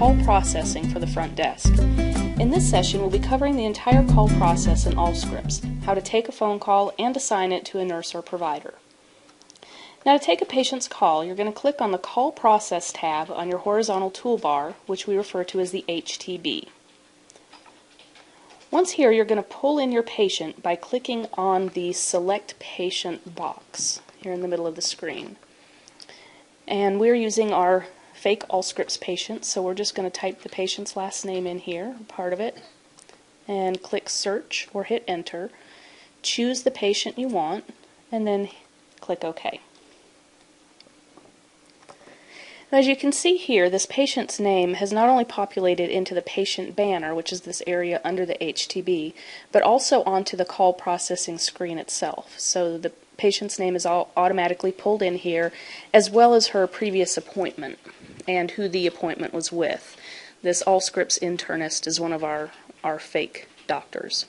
call processing for the front desk. In this session, we'll be covering the entire call process in Allscripts, how to take a phone call and assign it to a nurse or provider. Now, to take a patient's call, you're going to click on the Call Process tab on your horizontal toolbar, which we refer to as the HTB. Once here, you're going to pull in your patient by clicking on the Select Patient box here in the middle of the screen. And we're using our fake Allscripts patient, so we're just going to type the patient's last name in here, part of it, and click Search or hit Enter. Choose the patient you want, and then click OK. Now, as you can see here, this patient's name has not only populated into the patient banner, which is this area under the HTB, but also onto the call processing screen itself. So the patient's name is all automatically pulled in here, as well as her previous appointment and who the appointment was with. This Allscripts internist is one of our fake doctors.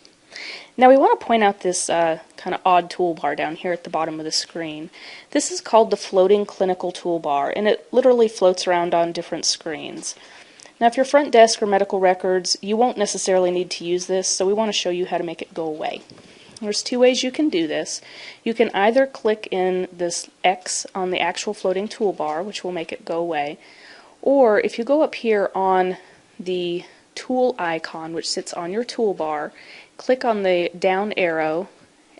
Now we want to point out this kind of odd toolbar down here at the bottom of the screen. This is called the floating clinical toolbar, and it literally floats around on different screens. Now if you're front desk or medical records, you won't necessarily need to use this, so we want to show you how to make it go away. There's two ways you can do this. You can either click in this X on the actual floating toolbar, which will make it go away, or if you go up here on the tool icon which sits on your toolbar, click on the down arrow,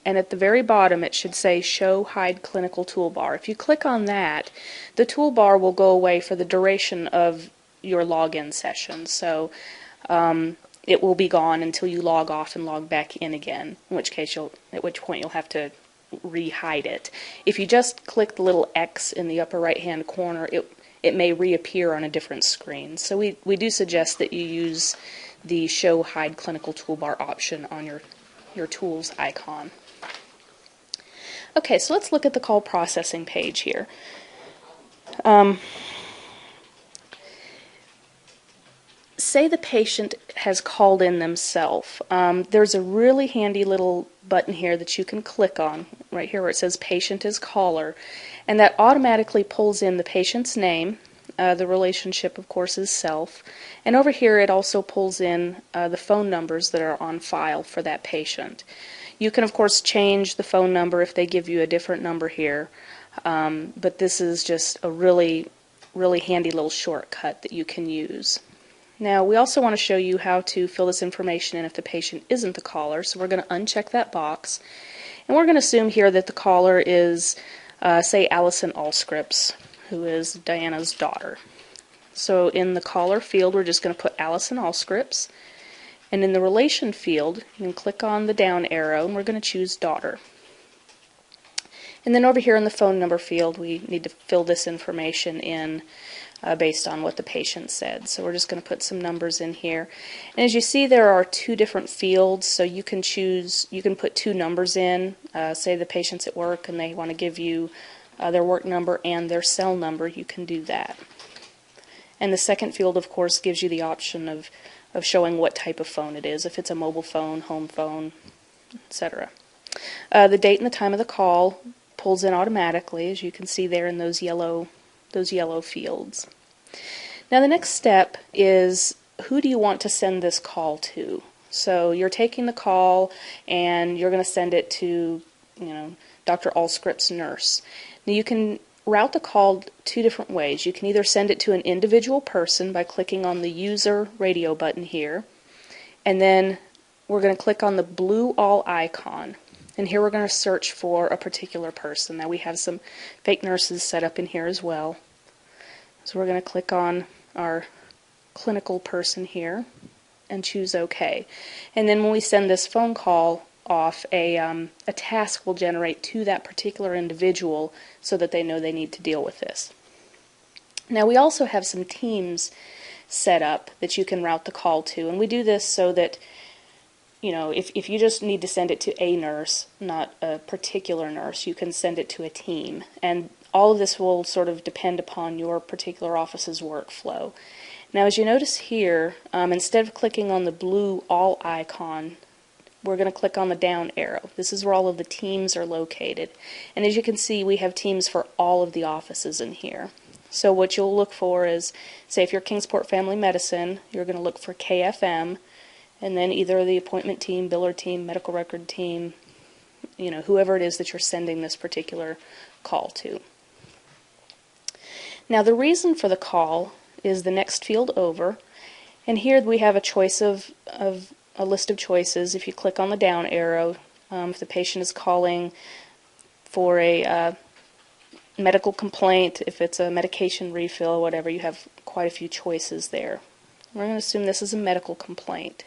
and at the very bottom it should say Show Hide Clinical Toolbar. If you click on that, the toolbar will go away for the duration of your login session. So it will be gone until you log off and log back in again, at which point you'll have to re-hide it. If you just click the little X in the upper right hand corner, it may reappear on a different screen. So we do suggest that you use the Show Hide Clinical Toolbar option on your tools icon. Okay, so let's look at the call processing page here. Say the patient has called in themselves. There's a really handy little button here that you can click on, right here where it says Patient is Caller, and that automatically pulls in the patient's name. The relationship, of course, is self, and over here it also pulls in the phone numbers that are on file for that patient. You can, of course, change the phone number if they give you a different number here, but this is just a really handy little shortcut that you can use. Now, we also want to show you how to fill this information in if the patient isn't the caller, so we're going to uncheck that box, and we're going to assume here that the caller is, say, Allison Allscripts, who is Diana's daughter. So in the caller field, we're just going to put Allison Allscripts, and in the relation field, you can click on the down arrow, and we're going to choose daughter. And then over here in the phone number field, we need to fill this information in based on what the patient said. So we're just going to put some numbers in here. And as you see, there are two different fields, so you can put two numbers in. Say the patient's at work and they want to give you their work number and their cell number, you can do that. And the second field, of course, gives you the option of showing what type of phone it is, if it's a mobile phone, home phone, etc. The date and the time of the call pulls in automatically, as you can see there in those yellow fields. Now the next step is, who do you want to send this call to? So you're taking the call and you're going to send it to, Dr. Allscripts' nurse. Now you can route the call two different ways. You can either send it to an individual person by clicking on the user radio button here, and then we're going to click on the blue all icon, and here we're going to search for a particular person. Now we have some fake nurses set up in here as well. So we're going to click on our clinical person here and choose OK. And then when we send this phone call off, a task will generate to that particular individual so that they know they need to deal with this. Now we also have some teams set up that you can route the call to, and we do this so that if you just need to send it to a nurse, not a particular nurse, you can send it to a team. And all of this will sort of depend upon your particular office's workflow. Now as you notice here, instead of clicking on the blue all icon, we're going to click on the down arrow. This is where all of the teams are located. And as you can see, we have teams for all of the offices in here. So what you'll look for is, say if you're Kingsport Family Medicine, you're going to look for KFM, and then either the appointment team, biller team, medical record team, whoever it is that you're sending this particular call to. Now the reason for the call is the next field over, and here we have a choice of a list of choices. If you click on the down arrow, if the patient is calling for a medical complaint, if it's a medication refill or whatever, you have quite a few choices there. We're going to assume this is a medical complaint.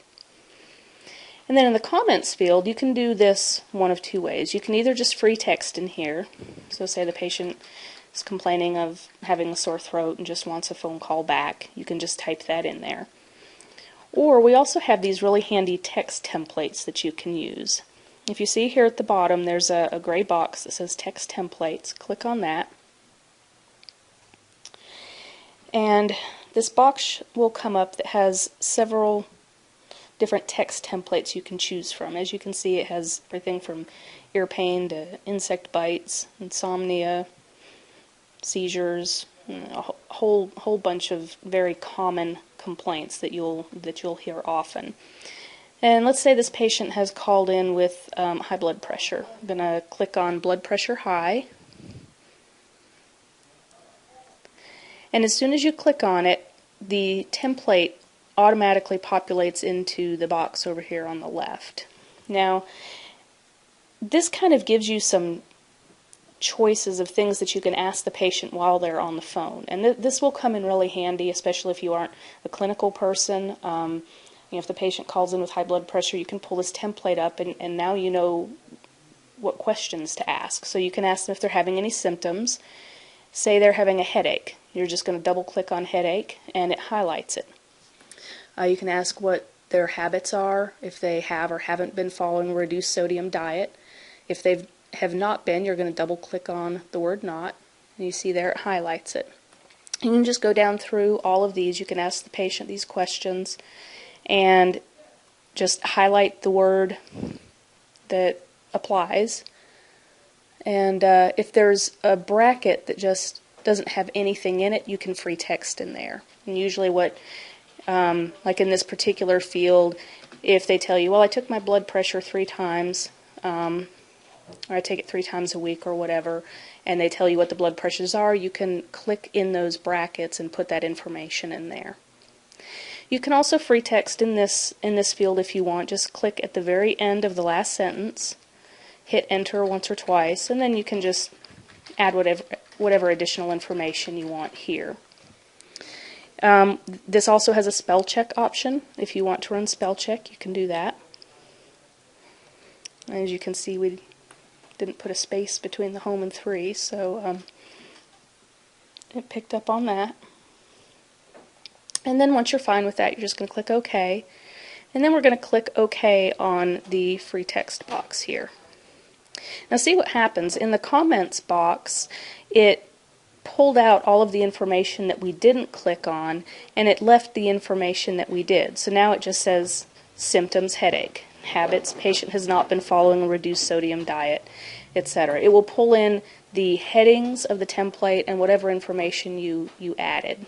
And then in the comments field, you can do this one of two ways. You can either just free text in here, so say the patient is complaining of having a sore throat and just wants a phone call back, you can just type that in there. Or we also have these really handy text templates that you can use. If you see here at the bottom, there's a gray box that says Text Templates. Click on that. And this box will come up that has several different text templates you can choose from. As you can see, it has everything from ear pain to insect bites, insomnia, seizures, a whole bunch of very common complaints that you'll hear often. And let's say this patient has called in with high blood pressure. I'm going to click on blood pressure high. And as soon as you click on it, the template automatically populates into the box over here on the left. Now, this kind of gives you some choices of things that you can ask the patient while they're on the phone. And this will come in really handy, especially if you aren't a clinical person. If the patient calls in with high blood pressure, you can pull this template up, and now you know what questions to ask. So you can ask them if they're having any symptoms. Say they're having a headache. You're just going to double click on headache, and it highlights it. You can ask what their habits are, if they have or haven't been following a reduced sodium diet. If they have not been, you're going to double click on the word not, and you see there it highlights it. You can just go down through all of these. You can ask the patient these questions and just highlight the word that applies. And if there's a bracket that just doesn't have anything in it, you can free text in there. And usually what, like in this particular field, if they tell you, well, I took my blood pressure 3 times, or I take it 3 times a week or whatever, and they tell you what the blood pressures are, you can click in those brackets and put that information in there. You can also free text in this field if you want. Just click at the very end of the last sentence, hit enter once or twice, and then you can just add whatever additional information you want here. This also has a spell check option. If you want to run spell check, you can do that. As you can see, we didn't put a space between the home and 3, so it picked up on that. And then once you're fine with that, you're just going to click OK. And then we're going to click OK on the free text box here. Now see what happens. In the comments box, it pulled out all of the information that we didn't click on, and it left the information that we did. So now it just says symptoms, headache, habits, patient has not been following a reduced sodium diet, etc. It will pull in the headings of the template and whatever information you added.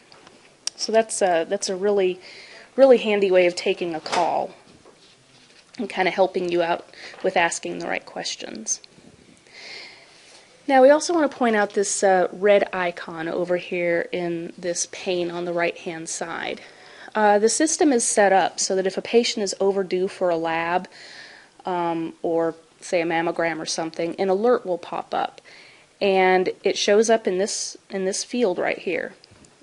So that's a really handy way of taking a call and kind of helping you out with asking the right questions. Now we also want to point out this red icon over here in this pane on the right hand side. The system is set up so that if a patient is overdue for a lab or say a mammogram or something, an alert will pop up, and it shows up in this field right here.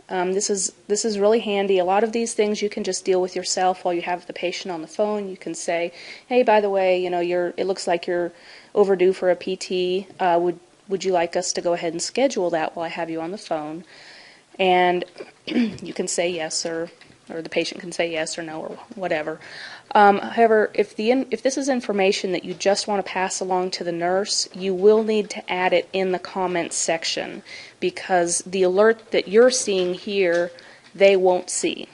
This is really handy. A lot of these things you can just deal with yourself while you have the patient on the phone. You can say, hey, by the way, it looks like you're overdue for a PT. Would you like us to go ahead and schedule that while I have you on the phone? And you can say yes, or the patient can say yes or no or whatever. However, if this is information that you just want to pass along to the nurse, you will need to add it in the comments section, because the alert that you're seeing here, they won't see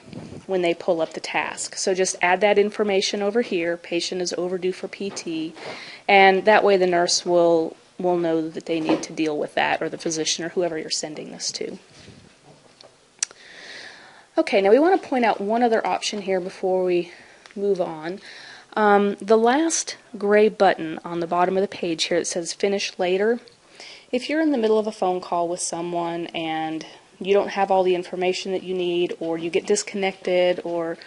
when they pull up the task. So just add that information over here, patient is overdue for PT, and that way the nurse will know that they need to deal with that, or the physician or whoever you're sending this to. Okay, now we want to point out one other option here before we move on. The last gray button on the bottom of the page here that says Finish Later, if you're in the middle of a phone call with someone and you don't have all the information that you need, or you get disconnected, or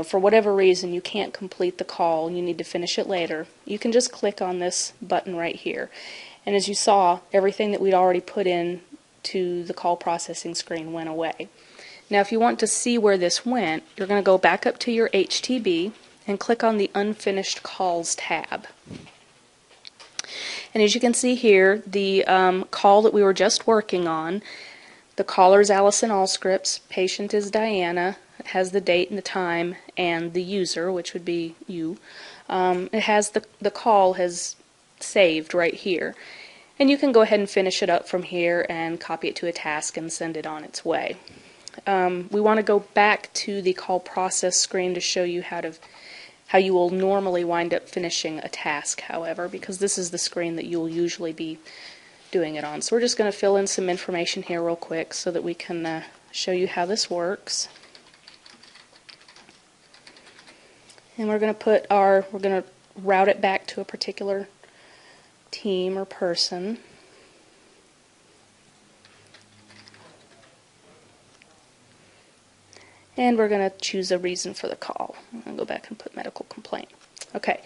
for whatever reason you can't complete the call, you need to finish it later, you can just click on this button right here. And as you saw, everything that we'd already put in to the call processing screen went away. Now if you want to see where this went, you're going to go back up to your HTB and click on the Unfinished Calls tab. And as you can see here, the call that we were just working on, the caller is Allison Allscripts, patient is Diana, it has the date and the time, and the user, which would be you. It has the call has saved right here. And you can go ahead and finish it up from here and copy it to a task and send it on its way. We want to go back to the call process screen to show you how you will normally wind up finishing a task, however, because this is the screen that you'll usually be doing it on. So we're just going to fill in some information here real quick so that we can show you how this works. And we're going to route it back to a particular team or person. And we're going to choose a reason for the call. I'm going to go back and put medical complaint. Okay.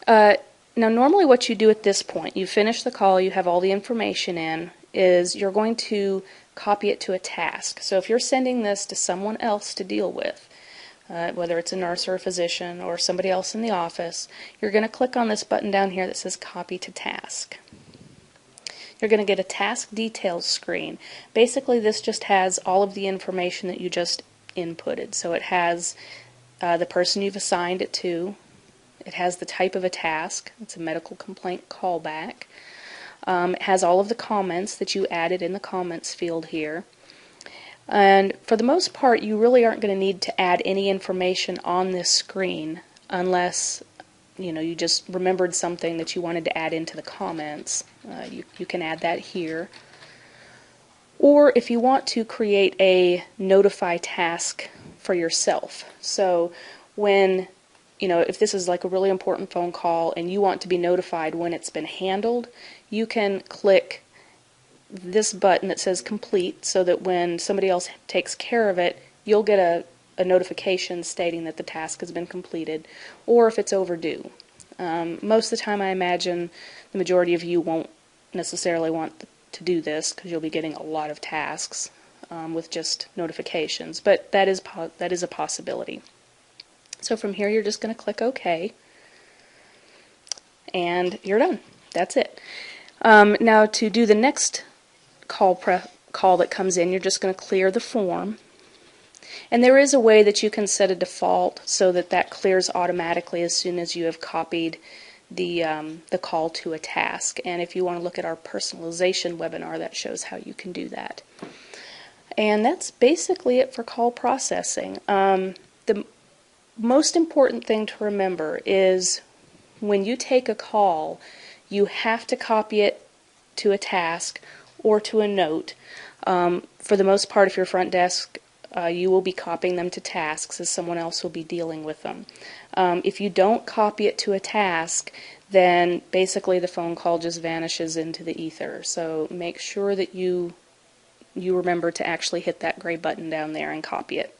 Now normally what you do at this point, you finish the call, you have all the information in, is you're going to copy it to a task. So if you're sending this to someone else to deal with, whether it's a nurse or a physician or somebody else in the office, you're going to click on this button down here that says Copy to Task. You're going to get a task details screen. Basically this just has all of the information that you just inputted. So it has the person you've assigned it to, it has the type of a task, it's a medical complaint callback, it has all of the comments that you added in the comments field here, and for the most part you really aren't going to need to add any information on this screen unless you just remembered something that you wanted to add into the comments. You can add that here. Or if you want to create a notify task for yourself. So when, if this is like a really important phone call and you want to be notified when it's been handled, you can click this button that says complete so that when somebody else takes care of it, you'll get a notification stating that the task has been completed, or if it's overdue. Most of the time I imagine the majority of you won't necessarily want to do this because you'll be getting a lot of tasks with just notifications, but that is a possibility. So from here you're just going to click OK and you're done. That's it. Now to do the next call that comes in, you're just going to clear the form, and there is a way that you can set a default so that clears automatically as soon as you have copied the call to a task. And if you want to look at our personalization webinar, that shows how you can do that. And that's basically it for call processing. The most important thing to remember is when you take a call, you have to copy it to a task or to a note. For the most part, if you're front desk, you will be copying them to tasks as someone else will be dealing with them. If you don't copy it to a task, then basically the phone call just vanishes into the ether. So make sure that you remember to actually hit that gray button down there and copy it.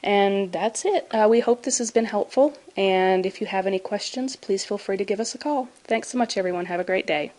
And that's it. We hope this has been helpful, and if you have any questions, please feel free to give us a call. Thanks so much, everyone. Have a great day.